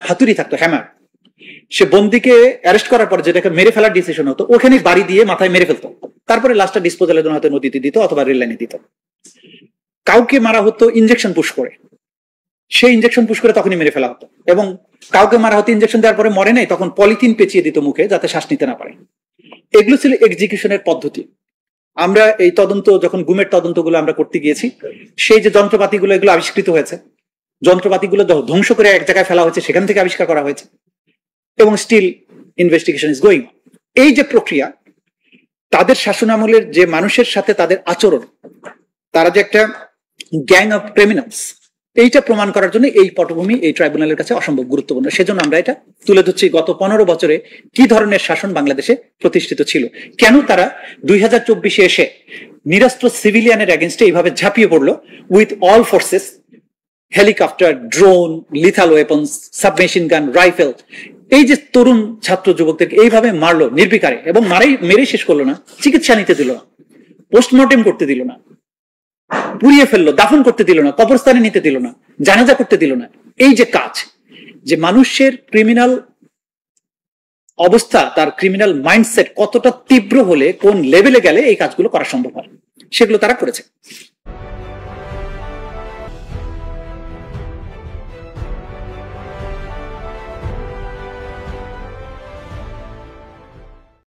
হাতুড়ি থাকতো, হ্যামার, সে বন্দিকে অ্যারেস্ট করার পর যেটাকে মেরে ফেলার ডিসিশন হতো ওখানে বাড়ি দিয়ে মাথায় মেরে ফেলতো, তারপরে লাস্টটা ডিসপোজালের জন্য হয়তো নদীতে দিত অথবা রেল লাইনে দিত। কাউকে মারা হতো ইনজেকশন পুশ করে, সেই ইনজেকশন পুশ করে তখনই মেরে ফেলা হতো, এবং কাউকে মারা হতো ইনজেকশন দেওয়ার পরে মরে নাই তখন পলিথিন পেঁচিয়ে দিত মুখে যাতে শ্বাস নিতে না পারে। এগুলো ছিল এক্সিকিউশনের পদ্ধতি। আমরা এই তদন্ত, যখন গুমের তদন্তগুলো আমরা করতে গিয়েছি, সেই যে যন্ত্রপাতিগুলো এগুলো আবিষ্কৃত হয়েছে, যন্ত্রপাতিগুলো ধ্বংস করে এক জায়গায় ফেলা হয়েছে, সেখান থেকে আবিষ্কার করা হয়েছে, এবং স্টিল ইনভেস্টিগেশন ইজ গোয়িং। এই যে প্রক্রিয়া, তাদের শাসনামলের যে মানুষের সাথে তাদের আচরণ, তারা যে একটা গ্যাং অফ ক্রিমিনালস, এইটা প্রমাণ করার জন্য এই পটভূমি এই ট্রাইব্যুনালের কাছে অসম্ভব গুরুত্বপূর্ণ। সেজন্য আমরা এটা তুলে ধরছি গত 15 বছরে কি ধরনের শাসন বাংলাদেশে প্রতিষ্ঠিত ছিল, কেন তারা 2024-এ এসে নিরস্ত্র সিভিলিয়ানের এগেনস্টে এইভাবে ঝাঁপিয়ে পড়লো with all forces, helicopter, drone, lethal weapons, submachine গান, রাইফেল। এই যে তরুণ ছাত্র যুবকদেরকে এইভাবে মারলো নির্বিকারে, এবং মেরেই শেষ করলো না, চিকিৎসা নিতে দিল না, পোস্টমর্টেম করতে দিল না, পুড়িয়ে ফেললো, দাফন করতে দিল না, কবরস্থানে নিতে দিল না, জানাজা করতে দিল না। এই যে কাজ, যে মানুষের ক্রিমিনাল অবস্থা, তার ক্রিমিনাল মাইন্ডসেট কতটা তীব্র হলে কোন লেভেলে গেলে এই কাজগুলো করা সম্ভব হয়, সেগুলো তারা করেছে।